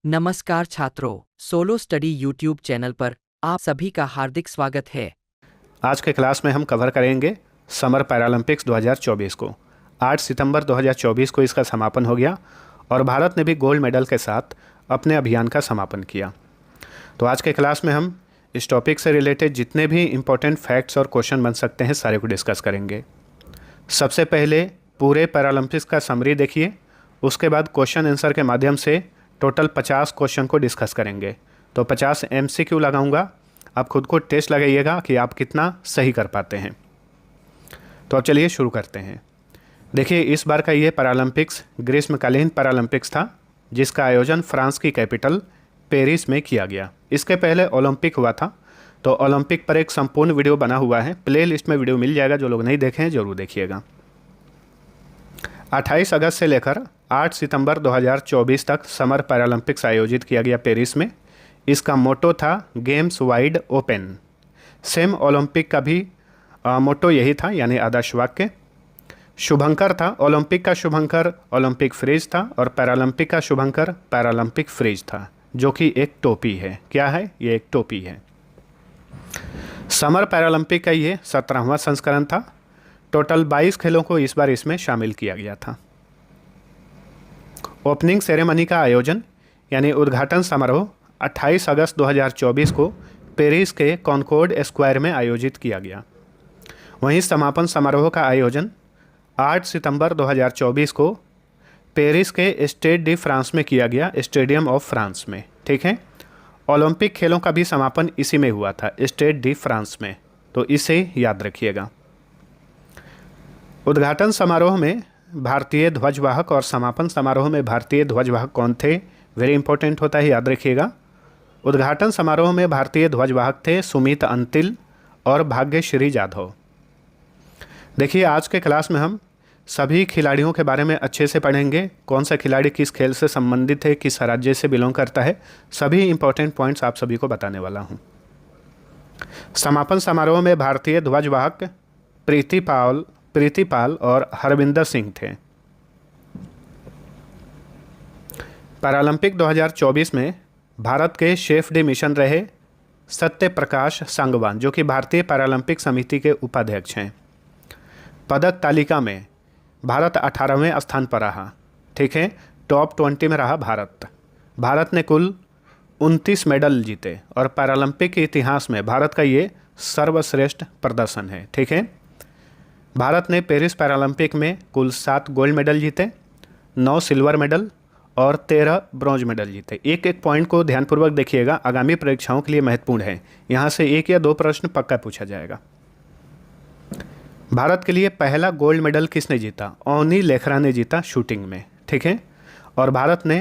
नमस्कार छात्रों, solo study YouTube channel पर आप सभी का हार्दिक स्वागत है। आज के क्लास में हम कवर करेंगे समर पैरालंपिक्स 2024 को। 8 सितंबर 2024 को इसका समापन हो गया और भारत ने भी गोल्ड मेडल के साथ अपने अभियान का समापन किया। तो आज के क्लास में हम इस टॉपिक से रिलेटेड जितने भी इम्पोर्टेंट फैक्ट्स और क्वेश्चन बन सकते हैं सारे को डिस्कस करेंगे। सबसे पहले पूरे पैरालंपिक्स का समरी देखिए, उसके बाद क्वेश्चन आंसर के माध्यम से टोटल 50 क्वेश्चन को डिस्कस करेंगे। तो 50 MCQ लगाऊंगा, आप खुद को टेस्ट लगाइएगा कि आप कितना सही कर पाते हैं। तो अब चलिए शुरू करते हैं। देखिए, इस बार का ये पैरालंपिक्स ग्रीष्मकालीन पैरालंपिक्स था, जिसका आयोजन फ्रांस की कैपिटल पेरिस में किया गया। इसके पहले ओलंपिक हुआ था, तो ओलंपिक पर एक संपूर्ण वीडियो बना हुआ है, प्ले लिस्ट में वीडियो मिल जाएगा। जो लोग नहीं देखे हैं ज़रूर देखिएगा। 28 अगस्त से लेकर 8 सितंबर 2024 तक समर पैरालंपिक्स आयोजित किया गया पेरिस में। इसका मोटो था games wide open. Same Olympic का भी मोटो यही था, यानी आदर्श वाक्य। शुभंकर था, ओलंपिक का शुभंकर ओलंपिक फ्रिज था और पैरालंपिक का शुभंकर पैरालंपिक फ्रिज था, जो कि एक टोपी है। क्या है ये? एक टोपी है। समर पैरालंपिक का ये 17वां संस्करण था। टोटल 22 खेलों को इस बार इसमें शामिल किया गया था। ओपनिंग सेरेमनी का आयोजन यानी उद्घाटन समारोह 28 अगस्त 2024 को पेरिस के कॉनकॉर्ड स्क्वायर में आयोजित किया गया। वहीं समापन समारोह का आयोजन 8 सितंबर 2024 को पेरिस के स्टेड डी फ्रांस में किया गया, स्टेडियम ऑफ फ्रांस में। ठीक है, ओलंपिक खेलों का भी समापन इसी में हुआ था, स्टेड डी फ्रांस में, तो इसे याद रखिएगा। उद्घाटन समारोह में भारतीय ध्वजवाहक और समापन समारोह में भारतीय ध्वजवाहक कौन थे? वेरी इंपॉर्टेंट होता है, याद रखिएगा। उद्घाटन समारोह में भारतीय ध्वजवाहक थे सुमित अंतिल और भाग्यश्री जाधव। देखिए, आज के क्लास में हम सभी खिलाड़ियों के बारे में अच्छे से पढ़ेंगे। कौन सा खिलाड़ी किस खेल से संबंधित है, किस राज्य से बिलोंग करता है, सभी इंपॉर्टेंट पॉइंट्स आप सभी को बताने वाला हूँ। समापन समारोह में भारतीय ध्वजवाहक प्रीति पाल और हरविंदर सिंह थे। पैरालंपिक 2024 में भारत के शेफ डी मिशन रहे सत्य प्रकाश सांगवान, जो कि भारतीय पैरालंपिक समिति के उपाध्यक्ष हैं। पदक तालिका में भारत 18वें स्थान पर रहा। ठीक है, टॉप 20 में रहा भारत ने कुल 29 मेडल जीते और पैरालंपिक के इतिहास में भारत का ये सर्वश्रेष्ठ प्रदर्शन है। ठीक है, भारत ने पेरिस पैरालंपिक में कुल 7 गोल्ड मेडल जीते, 9 सिल्वर मेडल और 13 ब्रॉन्ज मेडल जीते। एक एक पॉइंट को ध्यानपूर्वक देखिएगा, आगामी परीक्षाओं के लिए महत्वपूर्ण है। यहाँ से 1 या 2 प्रश्न पक्का पूछा जाएगा। भारत के लिए पहला गोल्ड मेडल किसने जीता? अवनी लेखरा ने जीता शूटिंग में। ठीक है, और भारत ने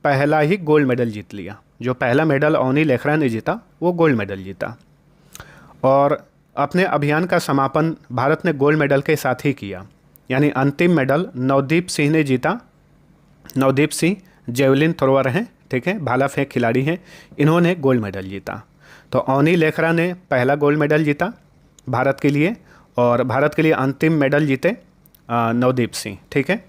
पहला ही गोल्ड मेडल जीत लिया। जो पहला मेडल अवनी लेखरा ने जीता वो गोल्ड मेडल जीता। और अपने अभियान का समापन भारत ने गोल्ड मेडल के साथ ही किया, यानी अंतिम मेडल नवदीप सिंह ने जीता। नवदीप सिंह जेवलिन थ्रोअर हैं, ठीक है, भाला फेंक खिलाड़ी हैं, इन्होंने गोल्ड मेडल जीता। तो अवनी लेखरा ने पहला गोल्ड मेडल जीता भारत के लिए, और भारत के लिए अंतिम मेडल जीते नवदीप सिंह। ठीक है,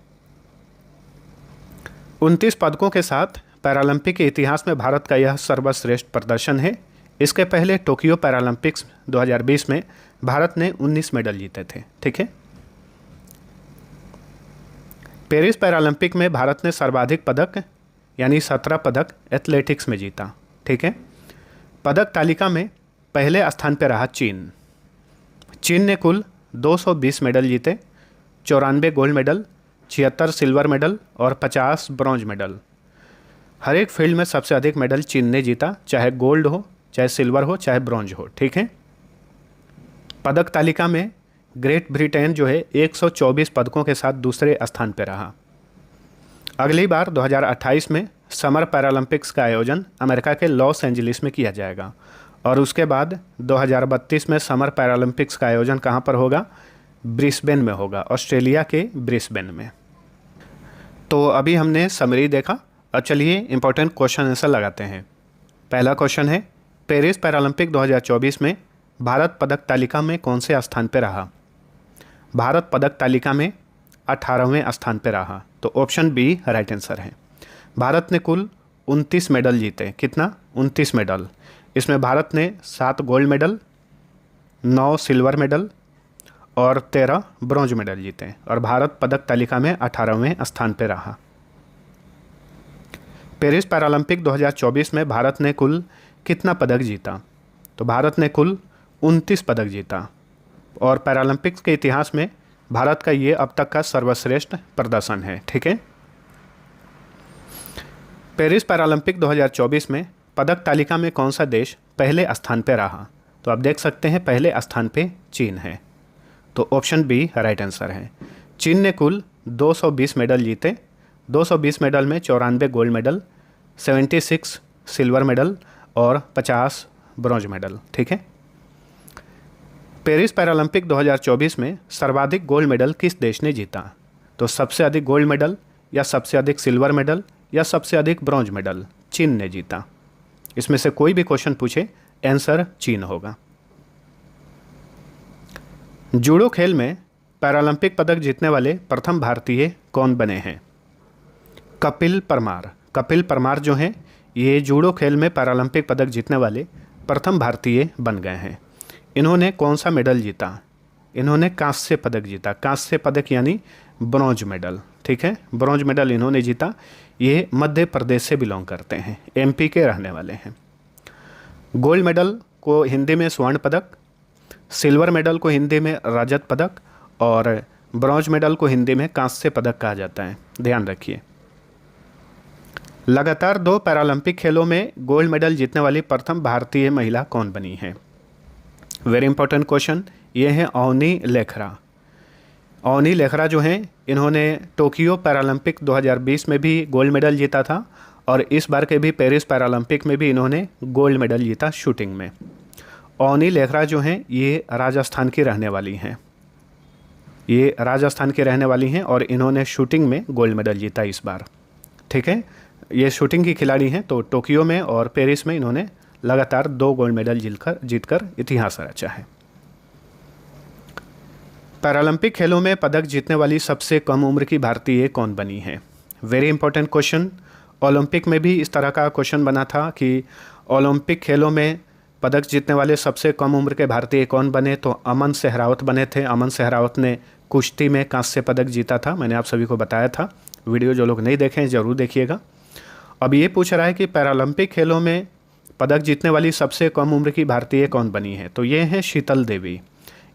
29 पदकों के साथ पैरालंपिक के इतिहास में भारत का यह सर्वश्रेष्ठ प्रदर्शन है। इसके पहले टोक्यो पैरालंपिक्स 2020 में भारत ने 19 मेडल जीते थे। ठीक है, पेरिस पैरालंपिक में भारत ने सर्वाधिक पदक यानी 17 पदक एथलेटिक्स में जीता। ठीक है, पदक तालिका में पहले स्थान पर रहा चीन ने कुल 220 मेडल जीते, 94 गोल्ड मेडल, 76 सिल्वर मेडल और 50 ब्रॉन्ज मेडल। हर एक फील्ड में सबसे अधिक मेडल चीन ने जीता, चाहे गोल्ड हो, चाहे सिल्वर हो, चाहे ब्रॉन्ज हो। ठीक है, पदक तालिका में ग्रेट ब्रिटेन जो है 124 पदकों के साथ दूसरे स्थान पर रहा। अगली बार 2028 में समर पैरालंपिक्स का आयोजन अमेरिका के लॉस एंजलिस में किया जाएगा, और उसके बाद 2032 में समर पैरालंपिक्स का आयोजन कहाँ पर होगा? ब्रिस्बेन में होगा, ऑस्ट्रेलिया के ब्रिस्बेन में। तो अभी हमने समरी देखा, अब चलिए इंपॉर्टेंट क्वेश्चन आंसर लगाते हैं। पहला क्वेश्चन है, पेरिस पैरालंपिक 2024 में भारत पदक तालिका में कौन से स्थान पर रहा? भारत पदक तालिका में 18वें स्थान पर रहा, तो ऑप्शन बी राइट आंसर है। भारत ने कुल 29 मेडल जीते। कितना? 29 मेडल। इसमें भारत ने 7 गोल्ड मेडल, 9 सिल्वर मेडल और 13 ब्रॉन्ज मेडल जीते और भारत पदक तालिका में 18वें स्थान पर रहा। पेरिस पैरालंपिक 2024 में भारत ने कुल कितना पदक जीता? तो भारत ने कुल 29 पदक जीता और पैरालंपिक्स के इतिहास में भारत का ये अब तक का सर्वश्रेष्ठ प्रदर्शन है। ठीक है। पेरिस पैरालंपिक 2024 में पदक तालिका में कौन सा देश पहले स्थान पर रहा? तो आप देख सकते हैं पहले स्थान पे चीन है। तो ऑप्शन बी राइट आंसर है। चीन ने कुल 220 मेडल जीते। 220 मेडल में 94 गोल्ड मेडल, 76 सिल्वर मेडल और 50 ब्रॉन्ज मेडल। ठीक है। पेरिस पैरालंपिक 2024 में सर्वाधिक गोल्ड मेडल किस देश ने जीता? तो सबसे अधिक गोल्ड मेडल या सबसे अधिक सिल्वर मेडल या सबसे अधिक ब्रॉन्ज मेडल चीन ने जीता। इसमें से कोई भी क्वेश्चन पूछे आंसर चीन होगा। जूडो खेल में पैरालंपिक पदक जीतने वाले प्रथम भारतीय कौन बने हैं? कपिल परमार। कपिल परमार जो हैं ये जूडो खेल में पैरालंपिक पदक जीतने वाले प्रथम भारतीय बन गए हैं। इन्होंने कौन सा मेडल जीता? इन्होंने कांस्य पदक जीता। कांस्य पदक यानी ब्रॉन्ज मेडल। ठीक है, ब्रॉन्ज मेडल इन्होंने जीता। ये मध्य प्रदेश से बिलोंग करते हैं, एमपी के रहने वाले हैं। गोल्ड मेडल को हिंदी में स्वर्ण पदक, सिल्वर मेडल को हिंदी में रजत पदक और ब्रॉन्ज मेडल को हिंदी में कांस्य पदक कहा जाता है। ध्यान रखिए। लगातार 2 पैरालंपिक खेलों में गोल्ड मेडल जीतने वाली प्रथम भारतीय महिला कौन बनी है? Very important question. ये है अवनी लेखरा। अवनी लेखरा जो हैं इन्होंने टोक्यो पैरालंपिक 2020 में भी गोल्ड मेडल जीता था और इस बार के भी पेरिस पैरालंपिक में भी इन्होंने गोल्ड मेडल जीता शूटिंग में। अवनी लेखरा जो हैं ये राजस्थान की रहने वाली हैं। ये राजस्थान की रहने वाली हैं और इन्होंने शूटिंग में गोल्ड मेडल जीता इस बार। ठीक है, ये शूटिंग की खिलाड़ी हैं। तो टोक्यो में और पेरिस में इन्होंने लगातार 2 गोल्ड मेडल जीतकर इतिहास रचा है। पैरालंपिक खेलों में पदक जीतने वाली सबसे कम उम्र की भारतीय कौन बनी है? Very important question. ओलंपिक में भी इस तरह का क्वेश्चन बना था कि ओलंपिक खेलों में पदक जीतने वाले सबसे कम उम्र के भारतीय कौन बने? तो अमन सहरावत बने थे। अमन सहरावत ने कुश्ती में कांस्य पदक जीता था। मैंने आप सभी को बताया था। वीडियो जो लोग नहीं देखें ज़रूर देखिएगा। अब ये पूछ रहा है कि पैरालंपिक खेलों में पदक जीतने वाली सबसे कम उम्र की भारतीय कौन बनी है? तो ये हैं शीतल देवी।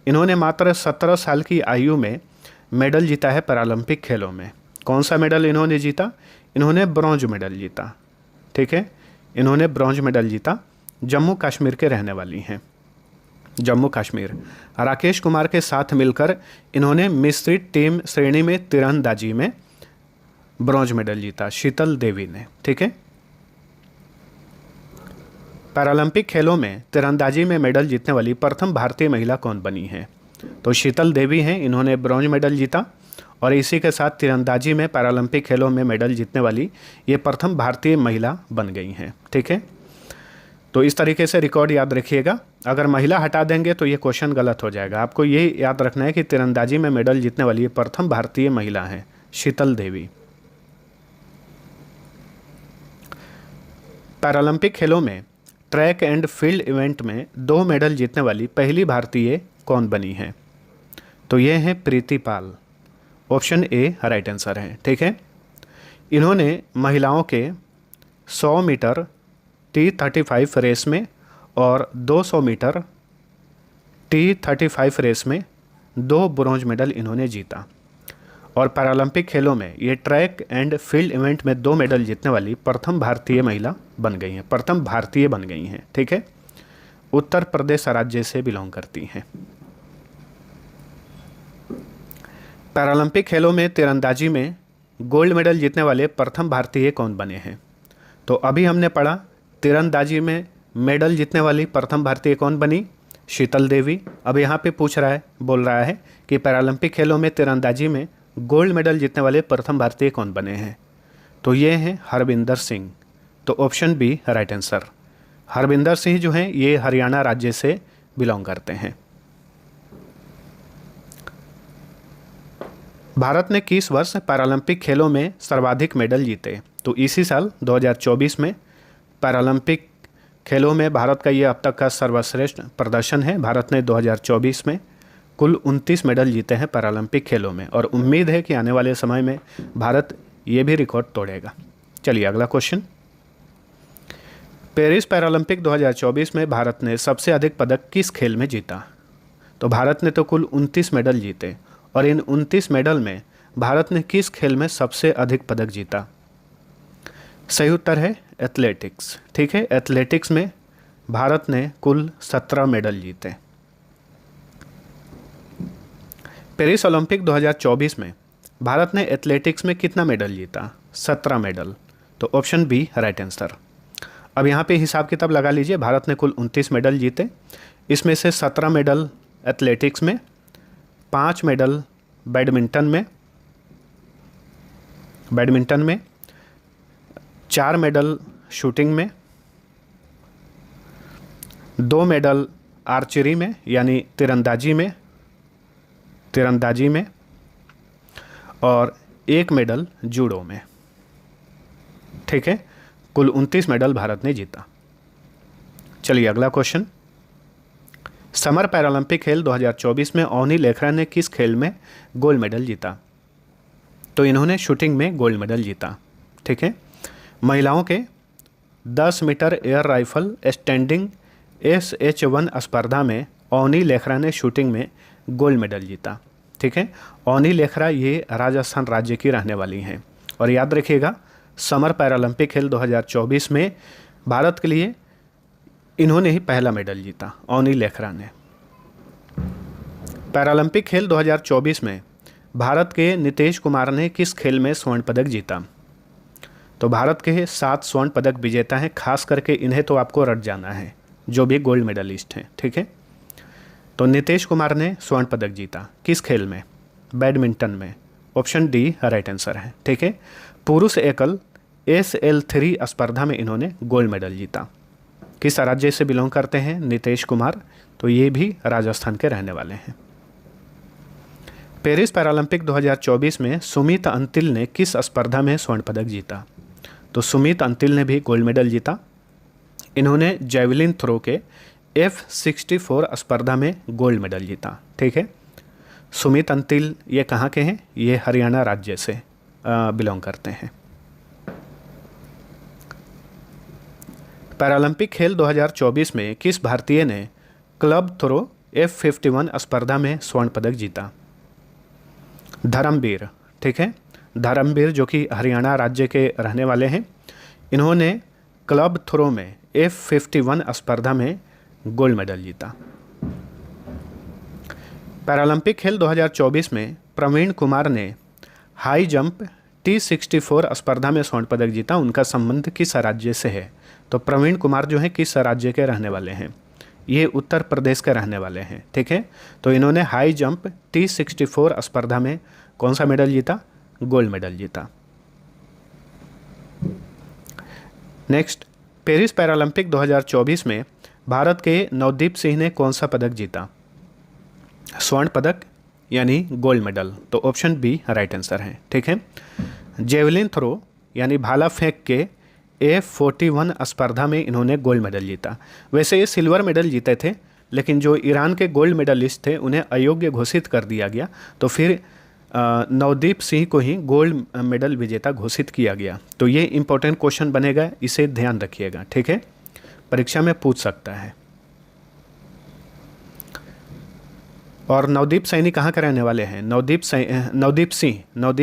इन्होंने मात्र 17 साल की आयु में मेडल जीता है पैरालंपिक खेलों में। कौन सा मेडल इन्होंने जीता? इन्होंने ब्रॉन्ज मेडल जीता। ठीक है, इन्होंने ब्रॉन्ज मेडल जीता। जम्मू कश्मीर के रहने वाली हैं। जम्मू कश्मीर। राकेश कुमार के साथ मिलकर इन्होंने मिश्रित टीम श्रेणी में तीरंदाजी में ब्रॉन्ज मेडल जीता, शीतल देवी ने। ठीक है। पैरालंपिक खेलों में तीरंदाजी में मेडल जीतने वाली प्रथम भारतीय महिला कौन बनी है? तो शीतल देवी हैं। इन्होंने ब्रॉन्ज मेडल जीता और इसी के साथ तीरंदाजी में पैरालंपिक खेलों में मेडल जीतने वाली ये प्रथम भारतीय महिला बन गई हैं। ठीक है, तो इस तरीके से रिकॉर्ड याद रखिएगा। अगर महिला हटा देंगे तो ये क्वेश्चन गलत हो जाएगा। आपको ये याद रखना है कि तीरंदाजी में मेडल जीतने वाली ये प्रथम भारतीय महिला हैं, शीतल देवी। पैरालंपिक खेलों में ट्रैक एंड फील्ड इवेंट में 2 मेडल जीतने वाली पहली भारतीय कौन बनी है? तो ये हैं प्रीति पाल। ऑप्शन ए राइट आंसर है। ठीक है, इन्होंने महिलाओं के 100 मीटर T35 रेस में और 200 मीटर T35 रेस में 2 ब्रॉन्ज मेडल इन्होंने जीता और पैरालंपिक खेलों में ये ट्रैक एंड फील्ड इवेंट में 2 मेडल जीतने वाली प्रथम भारतीय महिला बन गई हैं, प्रथम भारतीय बन गई हैं। ठीक है, उत्तर प्रदेश राज्य से बिलोंग करती हैं। पैरालंपिक खेलों में तीरंदाजी में गोल्ड मेडल जीतने वाले प्रथम भारतीय कौन बने हैं? तो अभी हमने पढ़ा तीरंदाजी में मेडल जीतने वाली प्रथम भारतीय कौन बनी? शीतल देवी। अब यहाँ पे पूछ रहा है, बोल रहा है कि पैरालंपिक खेलों में तीरंदाजी में गोल्ड मेडल जीतने वाले प्रथम भारतीय कौन बने हैं? तो ये हैं हरविंदर सिंह। तो option B right answer. Harvinder Singh जो हैं ये हरियाणा राज्य से बिलोंग करते हैं। भारत ने किस वर्ष पैरालंपिक खेलों में सर्वाधिक मेडल जीते? तो इसी साल 2024 में पैरालंपिक खेलों में भारत का ये अब तक का सर्वश्रेष्ठ प्रदर्शन है। भारत ने 2024 में कुल 29 मेडल जीते हैं पैरालंपिक खेलों में और उम्मीद है कि आने वाले समय में भारत ये भी रिकॉर्ड तोड़ेगा। चलिए अगला क्वेश्चन। पेरिस पैरालंपिक 2024 में भारत ने सबसे अधिक पदक किस खेल में जीता? तो भारत ने तो कुल 29 मेडल जीते और इन 29 मेडल में भारत ने किस खेल में सबसे अधिक पदक जीता? सही उत्तर है एथलेटिक्स। ठीक है, एथलेटिक्स में भारत ने कुल 17 मेडल जीते। पेरिस ओलंपिक 2024 में भारत ने एथलेटिक्स में कितना मेडल जीता? 17 मेडल। तो ऑप्शन बी राइट आंसर। अब यहाँ पे हिसाब किताब लगा लीजिए। भारत ने कुल 29 मेडल जीते, इसमें से 17 मेडल एथलेटिक्स में, 5 मेडल बैडमिंटन में, 4 मेडल शूटिंग में, 2 मेडल आर्चरी में यानी तीरंदाजी में और 1 मेडल जूडो में। ठीक है, कुल 29 मेडल भारत ने जीता। चलिए अगला क्वेश्चन। समर पैरालंपिक खेल 2024 में अवनी लेखरा ने किस खेल में गोल्ड मेडल जीता? तो इन्होंने शूटिंग में गोल्ड मेडल जीता। ठीक है, महिलाओं के 10 metre air rifle standing SH1 स्पर्धा में अवनी लेखरा ने शूटिंग में गोल्ड मेडल जीता। ठीक है, अवनी लेखरा ये राजस्थान राज्य की रहने वाली हैं और याद रखिएगा समर पैरालंपिक खेल 2024 में भारत के लिए इन्होंने ही पहला मेडल जीता, अवनी लेखरा ने। पैरालंपिक खेल 2024 में भारत के नितेश कुमार ने किस खेल में स्वर्ण पदक जीता? तो भारत के 7 स्वर्ण पदक विजेता हैं, खास करके इन्हें तो आपको रट जाना है जो भी गोल्ड मेडलिस्ट हैं। ठीक है, तो नितेश कुमार ने स्वर्ण पदक जीता किस खेल में? बैडमिंटन में। ऑप्शन डी राइट आंसर है। ठीक है, पुरुष एकल SL3 स्पर्धा में इन्होंने गोल्ड मेडल जीता। किस राज्य से बिलोंग करते हैं नितेश कुमार? तो ये भी राजस्थान के रहने वाले हैं। पेरिस पैरालंपिक 2024 में सुमित अंतिल ने किस स्पर्धा में स्वर्ण पदक जीता? तो सुमित अंतिल ने भी गोल्ड मेडल जीता। इन्होंने जैवलिन थ्रो के F64 स्पर्धा में गोल्ड मेडल जीता। ठीक है, सुमित अंतिल ये कहाँ के हैं? ये हरियाणा राज्य से बिलोंग करते हैं। पैरालंपिक खेल 2024 में किस भारतीय ने क्लब थ्रो F51 स्पर्धा में स्वर्ण पदक जीता? धर्मवीर। ठीक है, धर्मवीर जो कि हरियाणा राज्य के रहने वाले हैं, इन्होंने क्लब थ्रो में F51 स्पर्धा में गोल्ड मेडल जीता। पैरालंपिक खेल 2024 में प्रवीण कुमार ने हाई जंप T64 स्पर्धा में स्वर्ण पदक जीता। उनका संबंध किस राज्य से है? तो प्रवीण कुमार जो है किस राज्य के रहने वाले हैं? ये उत्तर प्रदेश के रहने वाले हैं। ठीक है, तो इन्होंने हाई जंप T64 स्पर्धा में कौन सा मेडल जीता? गोल्ड मेडल जीता। नेक्स्ट, पेरिस पैरालंपिक 2024 में भारत के नवदीप सिंह ने कौन सा पदक जीता? स्वर्ण पदक यानी गोल्ड मेडल। तो ऑप्शन बी राइट आंसर है। ठीक है, जेवलिन थ्रो यानी भाला फेंक के F41 स्पर्धा में इन्होंने गोल्ड मेडल जीता। वैसे ये सिल्वर मेडल जीते थे, लेकिन जो ईरान के गोल्ड मेडलिस्ट थे उन्हें अयोग्य घोषित कर दिया गया, तो फिर नवदीप सिंह को ही गोल्ड मेडल विजेता घोषित किया गया। तो ये इंपॉर्टेंट क्वेश्चन बनेगा, इसे ध्यान रखिएगा। ठीक है, परीक्षा में पूछ सकता है। और नवदीप सैनी कहाँ के रहने वाले हैं? नवदीप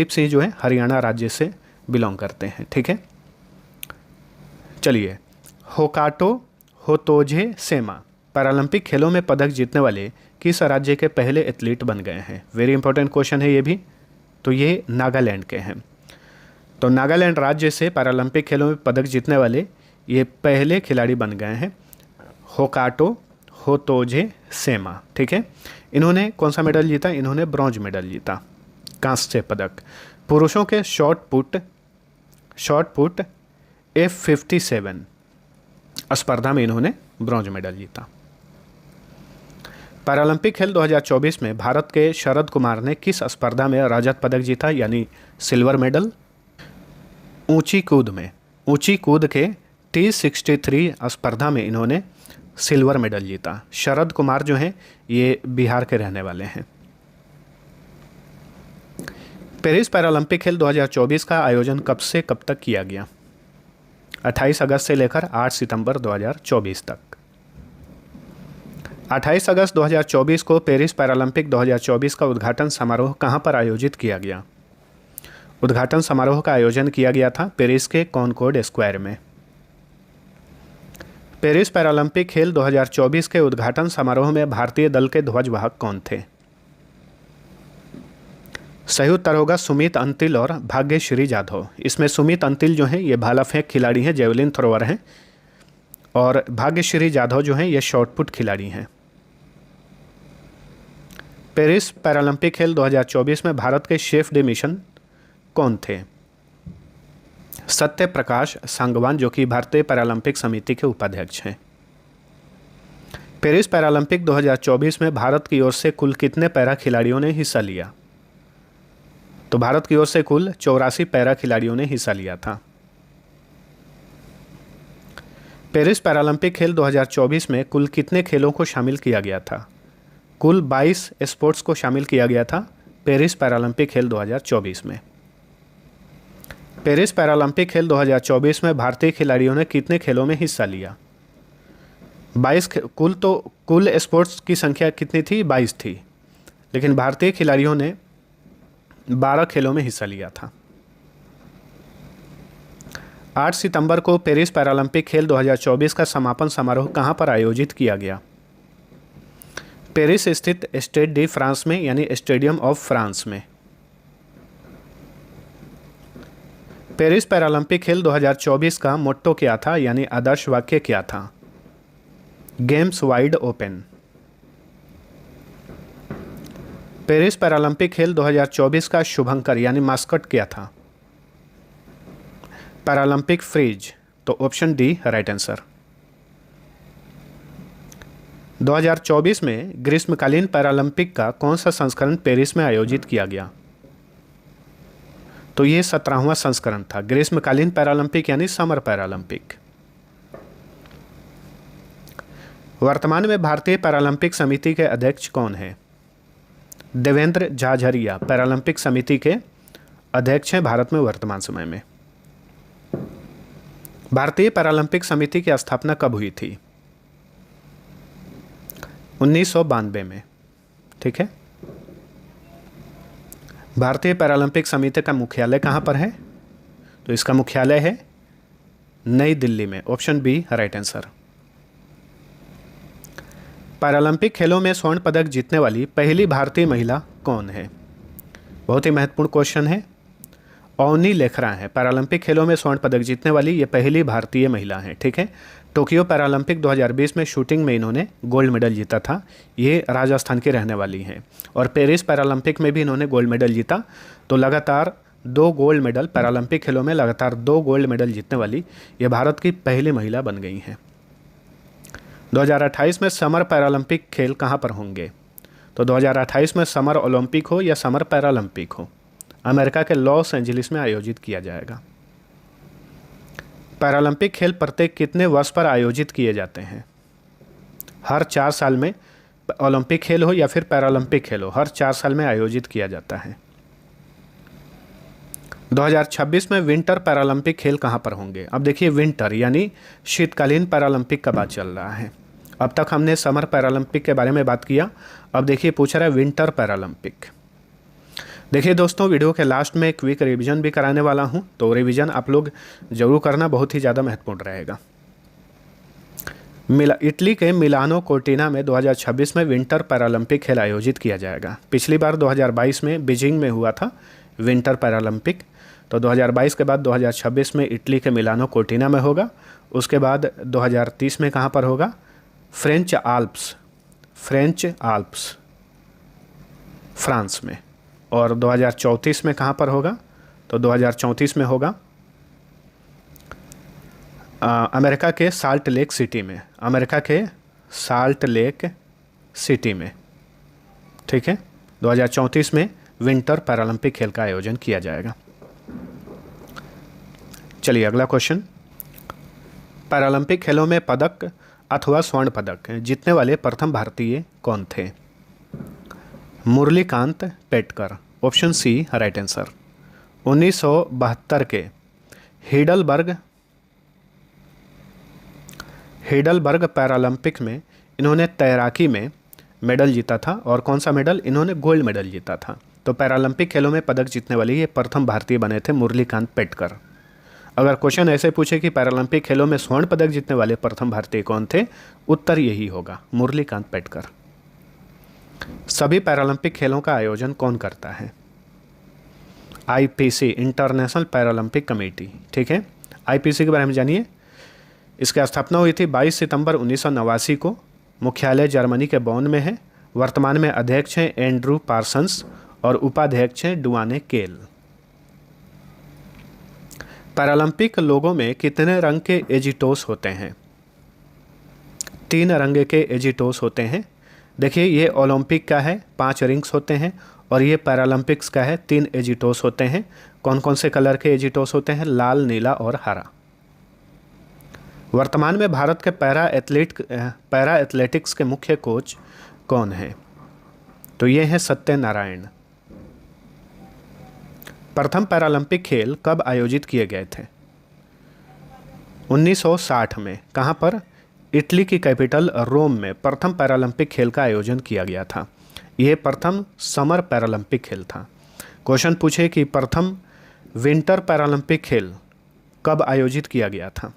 सिंह जो है हरियाणा राज्य से बिलोंग करते हैं। ठीक है, चलिए, होकाटो होतोजे सेमा पैरालंपिक खेलों में पदक जीतने वाले किस राज्य के पहले एथलीट बन गए हैं? वेरी इंपॉर्टेंट क्वेश्चन है ये भी। तो ये नागालैंड के हैं। तो नागालैंड राज्य से पैरालंपिक खेलों में पदक जीतने वाले ये पहले खिलाड़ी बन गए हैं, होकाटो होतोजे सेमा। ठीक है, इन्होंने कौन सा मेडल जीता? इन्होंने ब्रॉन्ज मेडल जीता, कांस्य पदक। पुरुषों के शॉट पुट F57 स्पर्धा में इन्होंने ब्रॉन्ज मेडल जीता। पैरालंपिक खेल 2024 में भारत के शरद कुमार ने किस स्पर्धा में रजत पदक जीता यानी सिल्वर मेडल? ऊंची कूद के T63 स्पर्धा में इन्होंने सिल्वर मेडल जीता। शरद कुमार जो हैं ये बिहार के रहने वाले हैं। पेरिस पैरालंपिक खेल 2024 का आयोजन कब से कब तक किया गया? 28 अगस्त से लेकर 8 सितंबर 2024 तक। 28 अगस्त 2024 को पेरिस पैरालंपिक 2024 का उद्घाटन समारोह कहां पर आयोजित किया गया? उद्घाटन समारोह का आयोजन किया गया था पेरिस के कॉनकॉर्ड स्क्वायर में। पेरिस पैरालंपिक खेल 2024 के उद्घाटन समारोह में भारतीय दल के ध्वजवाहक कौन थे? सही उत्तर होगा सुमित अंतिल और भाग्यश्री जाधव। इसमें सुमित अंतिल जो हैं ये भाला फेंक खिलाड़ी हैं, जेवलिन थ्रोअर हैं, और भाग्यश्री जाधव जो हैं ये शॉटपुट खिलाड़ी हैं। पेरिस पैरालंपिक खेल 2024 में भारत के शेफ डे मिशन कौन थे? सत्य प्रकाश सांगवान जो कि भारतीय पैरालंपिक समिति के उपाध्यक्ष हैं। पेरिस पैरालंपिक 2024 में भारत की ओर से कुल कितने पैरा खिलाड़ियों ने हिस्सा लिया? तो भारत की ओर से कुल 84 पैरा खिलाड़ियों ने हिस्सा लिया था। पेरिस पैरालंपिक खेल 2024 में कुल कितने खेलों को शामिल किया गया था? कुल 22 स्पोर्ट्स को शामिल किया गया था पेरिस पैरालंपिक खेल 2024 में। पेरिस पैरालंपिक खेल 2024 में भारतीय खिलाड़ियों ने कितने खेलों में हिस्सा लिया? 22 कुल स्पोर्ट्स की संख्या कितनी थी? 22 थी, लेकिन भारतीय खिलाड़ियों ने 12 खेलों में हिस्सा लिया था। 8 सितंबर को पेरिस पैरालंपिक खेल 2024 का समापन समारोह कहां पर आयोजित किया गया? पेरिस स्थित स्टेड डी फ्रांस में यानी स्टेडियम ऑफ फ्रांस में। पेरिस पैरालंपिक खेल 2024 का मोट्टो क्या था यानी आदर्श वाक्य क्या था? Games wide open. Paris Paralympic खेल 2024 का शुभंकर यानी मास्कट क्या था? Paralympic Phryges. तो ऑप्शन डी राइट आंसर। 2024 में ग्रीष्मकालीन पैरालंपिक का कौन सा संस्करण पेरिस में आयोजित किया गया? तो ये 17वां संस्करण था। ग्रीष्मकालीन पैरालंपिक यानी समर पैरालंपिक। वर्तमान में भारतीय पैरालंपिक समिति के अध्यक्ष कौन हैं? देवेंद्र झाझरिया पैरालंपिक समिति के अध्यक्ष हैं भारत में वर्तमान समय में। भारतीय पैरालंपिक समिति की स्थापना कब हुई थी? 1992 में। ठीक है। भारतीय पैरालंपिक समिति का मुख्यालय कहाँ पर है? तो इसका मुख्यालय है नई दिल्ली में। Option B right answer. Paralympic खेलों में स्वर्ण पदक जीतने वाली पहली भारतीय महिला कौन है? बहुत ही महत्वपूर्ण क्वेश्चन है। अवनी लेखरा है पैरालंपिक खेलों में स्वर्ण पदक जीतने वाली ये पहली भारतीय महिला हैं। ठीक है। टोक्यो पैरालंपिक 2020 में शूटिंग में इन्होंने गोल्ड मेडल जीता था। ये राजस्थान की रहने वाली हैं और पेरिस पैरालंपिक में भी इन्होंने गोल्ड मेडल जीता। तो लगातार 2 गोल्ड मेडल पैरालंपिक खेलों में लगातार 2 गोल्ड मेडल जीतने वाली ये भारत की पहली महिला बन गई हैं। 2028 में समर पैरालंपिक खेल कहाँ पर होंगे? तो 2028 में समर ओलंपिक हो या समर पैरालंपिक हो, अमेरिका के लॉस एंजलिस में आयोजित किया जाएगा। पैरालंपिक खेल प्रत्येक कितने वर्ष पर आयोजित किए जाते हैं? हर 4 साल में ओलंपिक खेल हो या फिर पैरालंपिक खेल हो, हर 4 साल में आयोजित किया जाता है। 2026 में विंटर पैरालंपिक खेल कहाँ पर होंगे? अब देखिए विंटर यानी शीतकालीन पैरालंपिक का बात चल रहा है। अब तक हमने समर पैरालंपिक के बारे में बात किया, अब देखिए पूछ रहा है विंटर पैरालंपिक। देखिए दोस्तों, वीडियो के लास्ट में क्विक रिवीजन भी कराने वाला हूं, तो रिवीजन आप लोग जरूर करना, बहुत ही ज़्यादा महत्वपूर्ण रहेगा। इटली के मिलानो कोर्टिना में 2026 में विंटर पैरालंपिक खेल आयोजित किया जाएगा। पिछली बार 2022 में बीजिंग में हुआ था विंटर पैरालंपिक, तो 2022 के बाद 2026 में इटली के मिलानो कोर्टिना में होगा। उसके बाद 2030 में कहाँ पर होगा? फ्रेंच आल्प्स फ्रांस में। और 2034 में कहाँ पर होगा? तो 2034 में होगा अमेरिका के साल्ट लेक सिटी में। अमेरिका के साल्ट लेक सिटी में, ठीक है। 2034 में विंटर पैरालंपिक खेल का आयोजन किया जाएगा। चलिए अगला क्वेश्चन, पैरालंपिक खेलों में पदक अथवा स्वर्ण पदक जीतने वाले प्रथम भारतीय कौन थे? Murlikant Petkar, option C right answer. 1972 के हेडलबर्ग पैरालंपिक में इन्होंने तैराकी में मेडल जीता था, और कौन सा मेडल? इन्होंने गोल्ड मेडल जीता था। तो पैरालंपिक खेलों में पदक जीतने वाले ये प्रथम भारतीय बने थे मुरलीकांत पेटकर। अगर क्वेश्चन ऐसे पूछे कि पैरालंपिक खेलों में स्वर्ण पदक जीतने वाले प्रथम भारतीय कौन थे, उत्तर यही होगा, मुरलीकांत पेटकर। सभी पैरालंपिक खेलों का आयोजन कौन करता है? आईपीसी, इंटरनेशनल पैरालंपिक कमेटी, ठीक है। आईपीसी के बारे में जानिए। इसकी स्थापना हुई थी 22 सितंबर 1989 को। मुख्यालय जर्मनी के बॉन में है। वर्तमान में अध्यक्ष हैं एंड्रू पार्सन्स और उपाध्यक्ष हैं डुआने केल। पैरालंपिक लोगों में कितने रंग के एजिटोस होते हैं? 3 रंग के एजिटोस होते हैं। देखिए, ये ओलंपिक का है, 5 रिंग्स होते हैं, और ये पैरालंपिक्स का है, 3 एजिटोस होते हैं। कौन कौन से कलर के एजिटोस होते हैं? लाल, नीला और हरा। वर्तमान में भारत के पैरा एथलेटिक्स के मुख्य कोच कौन हैं? तो ये हैं सत्यनारायण। प्रथम पैरालंपिक खेल कब आयोजित किए गए थे? 1960 में। कहाँ पर? इटली की कैपिटल रोम में प्रथम पैरालंपिक खेल का आयोजन किया गया था। यह प्रथम समर पैरालंपिक खेल था। क्वेश्चन पूछे कि प्रथम विंटर पैरालंपिक खेल कब आयोजित किया गया था?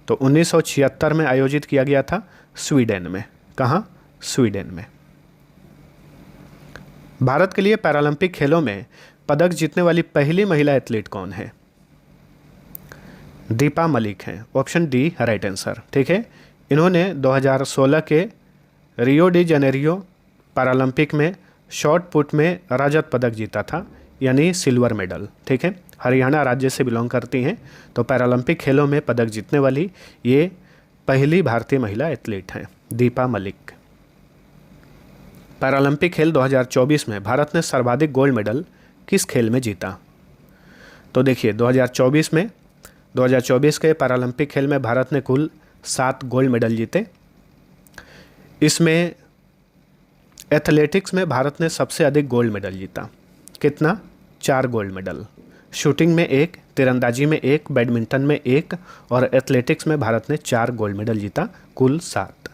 तो 1976 में आयोजित किया गया था, स्वीडन में। कहाँ? स्वीडन में। भारत के लिए पैरालंपिक खेलों में पदक जीतने वाली पहली महिला एथलीट कौन है? दीपा मलिक हैं, ऑप्शन डी राइट आंसर, ठीक है। इन्होंने 2016 के रियो डी जेनेरियो पैरालंपिक में शॉट पुट में रजत पदक जीता था, यानी सिल्वर मेडल, ठीक है। हरियाणा राज्य से बिलोंग करती हैं। तो पैरालंपिक खेलों में पदक जीतने वाली ये पहली भारतीय महिला एथलीट हैं, दीपा मलिक। पैरालंपिक खेल 2024 में भारत ने सर्वाधिक गोल्ड मेडल किस खेल में जीता? तो देखिए, 2024 के पैरालंपिक खेल में भारत ने कुल 7 गोल्ड मेडल जीते। इसमें एथलेटिक्स में भारत ने सबसे अधिक गोल्ड मेडल जीता। कितना? 4 गोल्ड मेडल। शूटिंग में 1, तीरंदाजी में 1, बैडमिंटन में 1 और एथलेटिक्स में भारत ने 4 गोल्ड मेडल जीता, कुल 7।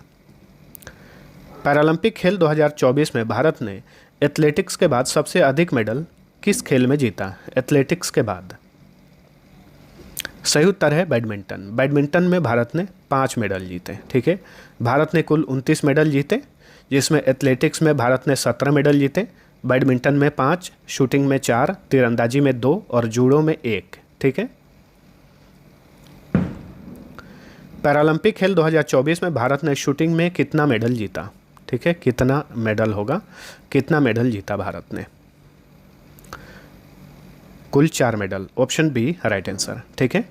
पैरालंपिक खेल 2024 में भारत ने एथलेटिक्स के बाद सबसे अधिक मेडल किस खेल में जीता? एथलेटिक्स के बाद सही उत्तर है बैडमिंटन। बैडमिंटन में भारत ने 5 मेडल जीते, ठीक है। भारत ने कुल 29 मेडल जीते, जिसमें एथलेटिक्स में भारत ने 17 मेडल जीते, बैडमिंटन में 5, शूटिंग में 4, तीरंदाजी में 2 और जूडो में 1, ठीक है। पैरालंपिक खेल 2024 में भारत ने शूटिंग में कितना मेडल जीता? ठीक है, कितना मेडल होगा, कितना मेडल जीता भारत ने? कुल 4 medal, option B right answer, ठीक है।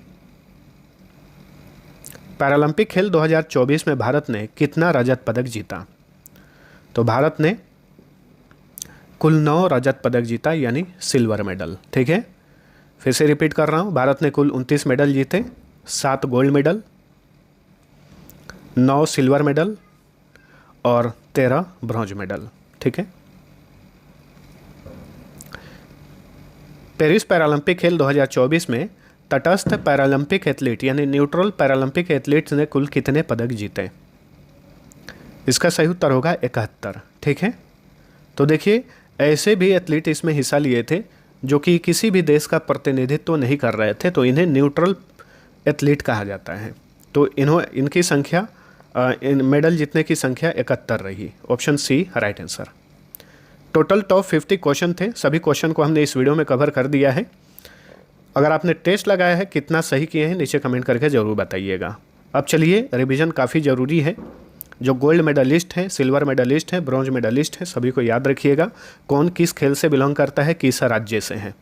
पैरालंपिक खेल 2024 में भारत ने कितना रजत पदक जीता? तो भारत ने कुल 9 रजत पदक जीता, यानी सिल्वर मेडल, ठीक है। फिर से रिपीट कर रहा हूँ, भारत ने कुल 29 मेडल जीते, 7 गोल्ड मेडल, 9 सिल्वर मेडल और 13 ब्रॉन्ज मेडल, ठीक है। पेरिस पैरालंपिक खेल 2024 में तटस्थ पैरालंपिक एथलीट यानी न्यूट्रल पैरालंपिक एथलीट्स ने कुल कितने पदक जीते? इसका सही उत्तर होगा 71, ठीक है। तो देखिए, ऐसे भी एथलीट इसमें हिस्सा लिए थे जो कि किसी भी देश का प्रतिनिधित्व नहीं कर रहे थे, तो इन्हें न्यूट्रल एथलीट कहा जाता है। तो इनकी संख्या, इन मेडल जीतने की संख्या 71 रही, option C right answer. Total top 50 question थे, सभी क्वेश्चन को हमने इस वीडियो में कवर कर दिया है। अगर आपने टेस्ट लगाया है, कितना सही किए हैं, नीचे कमेंट करके ज़रूर बताइएगा। अब चलिए, रिवीजन काफ़ी ज़रूरी है। जो गोल्ड मेडलिस्ट हैं, सिल्वर मेडलिस्ट हैं, ब्रॉन्ज मेडलिस्ट हैं, सभी को याद रखिएगा कौन किस खेल से बिलोंग करता है, किस राज्य से हैं।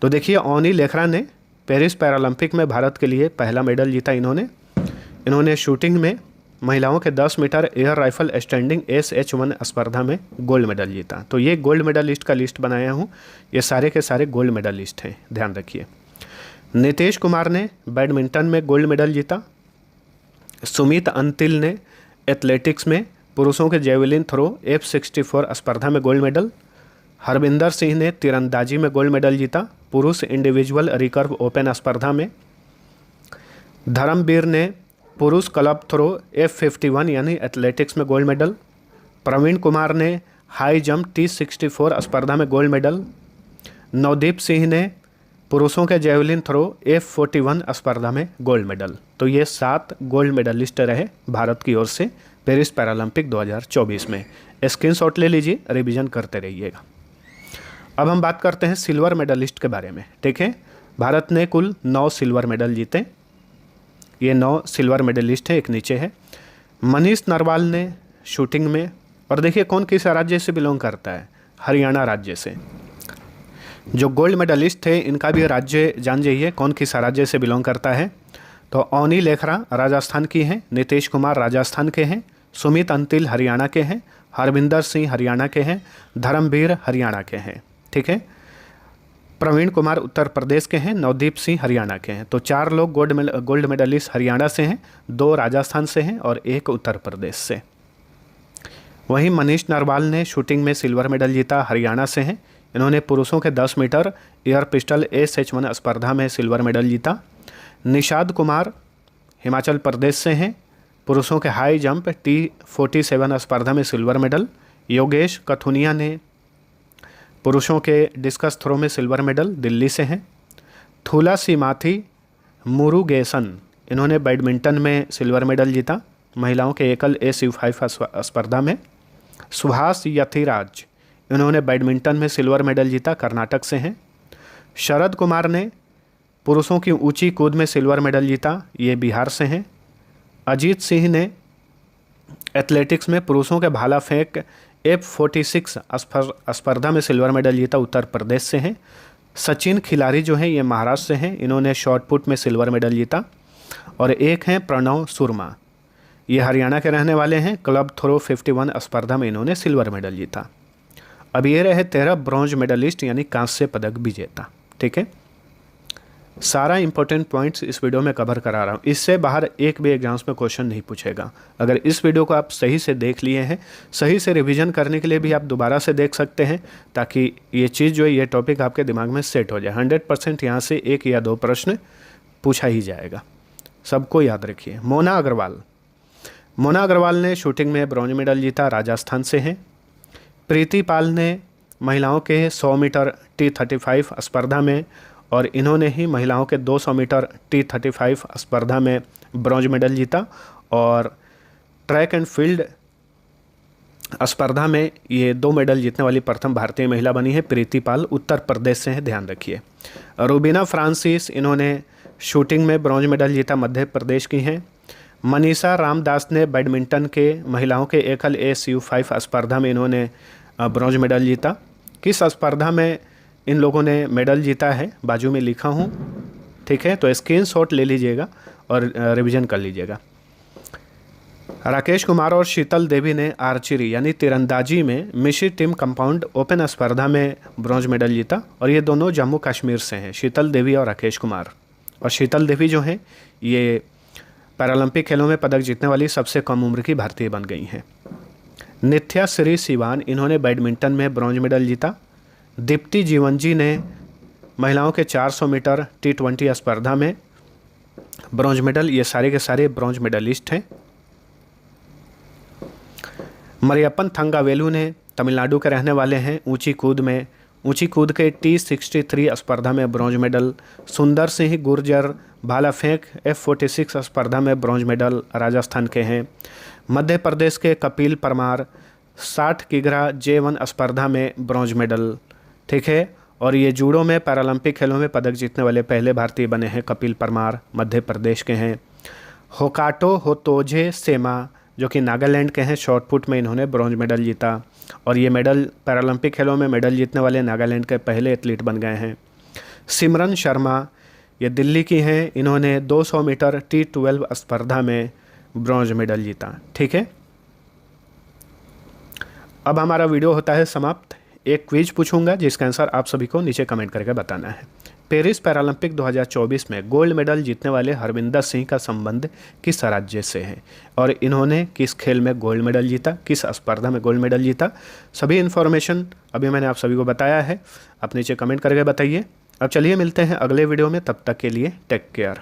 तो देखिए, ओनी लेखरा ने पेरिस पैरालंपिक में भारत के लिए पहला मेडल जीता। इन्होंने शूटिंग में महिलाओं के 10 metre air rifle standing SH1 स्पर्धा में गोल्ड मेडल जीता। तो ये गोल्ड मेडलिस्ट का लिस्ट बनाया हूँ, ये सारे के सारे गोल्ड मेडलिस्ट हैं, ध्यान रखिए। नीतीश कुमार ने बैडमिंटन में गोल्ड मेडल जीता। सुमित अंतिल ने एथलेटिक्स में पुरुषों के जेवलिन थ्रो F64 स्पर्धा में गोल्ड मेडल। हरविंदर सिंह ने तीरंदाजी में गोल्ड मेडल जीता पुरुष इंडिविजुअल रिकर्व ओपन स्पर्धा में। धर्मवीर ने पुरुष क्लब थ्रो F51 यानी एथलेटिक्स में गोल्ड मेडल। प्रवीण कुमार ने हाई जंप T64 स्पर्धा में गोल्ड मेडल। नवदीप सिंह ने पुरुषों के जेवलिन थ्रो F41 स्पर्धा में गोल्ड मेडल। तो ये 7 गोल्ड मेडलिस्ट रहे भारत की ओर से पेरिस पैरालंपिक 2024 में। स्क्रीनशॉट ले लीजिए, रिवीजन करते रहिएगा। अब हम बात करते हैं सिल्वर मेडलिस्ट के बारे में। ठीक है, भारत ने कुल 9 सिल्वर मेडल जीते। ये 9 सिल्वर मेडलिस्ट है, एक नीचे है। मनीष नरवाल ने शूटिंग में, और देखिए कौन किस राज्य से बिलोंग करता है, हरियाणा राज्य से। जो गोल्ड मेडलिस्ट थे इनका भी राज्य जान जाइए कौन किस राज्य से बिलोंग करता है। तो अवनी लेखरा राजस्थान की हैं, नीतीश कुमार राजस्थान के हैं, सुमित अंतिल हरियाणा के हैं, हरविंदर सिंह हरियाणा के हैं, धर्मवीर हरियाणा के हैं। ठीक है, प्रवीण कुमार उत्तर प्रदेश के हैं, नवदीप सिंह हरियाणा के हैं। तो 4 लोग गोल्ड मेडलिस्ट हरियाणा से हैं, 2 राजस्थान से हैं और 1 उत्तर प्रदेश से। वहीं मनीष नरवाल ने शूटिंग में सिल्वर मेडल जीता, हरियाणा से हैं। इन्होंने पुरुषों के 10 मीटर एयर पिस्टल SH1 स्पर्धा में सिल्वर मेडल जीता। निषाद कुमार हिमाचल प्रदेश से हैं, पुरुषों के हाई जंप T47 स्पर्धा में सिल्वर मेडल। योगेश कथुनिया ने पुरुषों के डिस्कस थ्रो में सिल्वर मेडल, दिल्ली से हैं। थूला सीमाथी मुरुगेसन, इन्होंने बैडमिंटन में सिल्वर मेडल जीता, महिलाओं के एकल SU5 स्पर्धा में। सुभाष यथिराज, इन्होंने बैडमिंटन में सिल्वर मेडल जीता, कर्नाटक से हैं। शरद कुमार ने पुरुषों की ऊंची कूद में सिल्वर मेडल जीता, ये बिहार से हैं। अजीत सिंह ने एथलेटिक्स में पुरुषों के भाला फेंक F46 स्पर्धा में सिल्वर मेडल जीता, उत्तर प्रदेश से हैं। सचिन खिलाड़ी जो हैं ये महाराष्ट्र से हैं, इन्होंने शॉट पुट में सिल्वर मेडल जीता। और एक हैं प्रणव सुरमा, ये हरियाणा के रहने वाले हैं, क्लब थ्रो 51 स्पर्धा में इन्होंने सिल्वर मेडल जीता। अब ये रहे 13 ब्रॉन्ज मेडलिस्ट यानी कांस्य पदक विजेता। ठीक है, सारा इंपॉर्टेंट पॉइंट्स इस वीडियो में कवर करा रहा हूँ, इससे बाहर एक भी एग्जाम्स में क्वेश्चन नहीं पूछेगा। अगर इस वीडियो को आप सही से देख लिए हैं, सही से रिवीजन करने के लिए भी आप दोबारा से देख सकते हैं, ताकि ये चीज़ जो है, ये टॉपिक आपके दिमाग में सेट हो जाए। 100% यहाँ से 1 या 2 प्रश्न पूछा ही जाएगा, सबको याद रखिए। मोना अग्रवाल ने शूटिंग में ब्रॉन्ज मेडल जीता, राजस्थान से हैं। प्रीति पाल ने महिलाओं के 100 मीटर T35 स्पर्धा में, और इन्होंने ही महिलाओं के 200 मीटर T35 स्पर्धा में ब्रॉन्ज मेडल जीता। और ट्रैक एंड फील्ड स्पर्धा में ये 2 मेडल जीतने वाली प्रथम भारतीय महिला बनी है। प्रीति पाल उत्तर प्रदेश से हैं, ध्यान रखिए। रूबीना फ्रांसिस, इन्होंने शूटिंग में ब्रॉन्ज मेडल जीता, मध्य प्रदेश की हैं। मनीषा रामदास ने बैडमिंटन के महिलाओं के एकल SU5 स्पर्धा में इन्होंने ब्रॉन्ज मेडल जीता। किस स्पर्धा में इन लोगों ने मेडल जीता है बाजू में लिखा हूँ, ठीक है, तो स्क्रीनशॉट ले लीजिएगा और रिवीजन कर लीजिएगा। राकेश कुमार और शीतल देवी ने आर्चरी यानी तीरंदाजी में मिश्रित टीम कंपाउंड ओपन स्पर्धा में ब्रॉन्ज मेडल जीता, और ये दोनों जम्मू कश्मीर से हैं, शीतल देवी और राकेश कुमार। और शीतल देवी जो हैं ये पैरालंपिक खेलों में पदक जीतने वाली सबसे कम उम्र की भारतीय बन गई हैं। नित्या श्री सिवान, इन्होंने बैडमिंटन में ब्रॉन्ज मेडल जीता। दीप्ति जीवनजी ने महिलाओं के 400 मीटर T20 स्पर्धा में ब्रॉन्ज मेडल, ये सारे के सारे ब्रॉन्ज मेडलिस्ट हैं। मरियप्पन थंगावेलु ने तमिलनाडु के रहने वाले हैं, ऊंची कूद के T63 स्पर्धा में ब्रॉन्ज मेडल। सुंदर सिंह गुर्जर भाला फेंक F46 स्पर्धा में ब्रॉन्ज मेडल, राजस्थान के हैं। मध्य प्रदेश के कपिल परमार 60 किग्रा J1 स्पर्धा में ब्रॉन्ज मेडल, ठीक है। और ये जूडो में पैरालंपिक खेलों में पदक जीतने वाले पहले भारतीय बने हैं कपिल परमार, मध्य प्रदेश के हैं। होकाटो होतोजे सेमा जो कि नागालैंड के हैं, शॉर्ट पुट में इन्होंने ब्रॉन्ज मेडल जीता, और ये मेडल पैरालंपिक खेलों में मेडल जीतने वाले नागालैंड के पहले एथलीट बन गए हैं। सिमरन शर्मा ये दिल्ली की हैं, इन्होंने 200 मीटर T12 स्पर्धा में ब्रॉन्ज मेडल जीता। ठीक है, अब हमारा वीडियो होता है समाप्त। एक क्विज पूछूंगा जिसका आंसर आप सभी को नीचे कमेंट करके बताना है। पेरिस पैरालंपिक 2024 में गोल्ड मेडल जीतने वाले हरविंदर सिंह का संबंध किस राज्य से है और इन्होंने किस खेल में गोल्ड मेडल जीता, किस स्पर्धा में गोल्ड मेडल जीता। सभी इन्फॉर्मेशन अभी मैंने आप सभी को बताया है, आप नीचे कमेंट करके बताइए। अब चलिए मिलते हैं अगले वीडियो में, तब तक के लिए टेक केयर।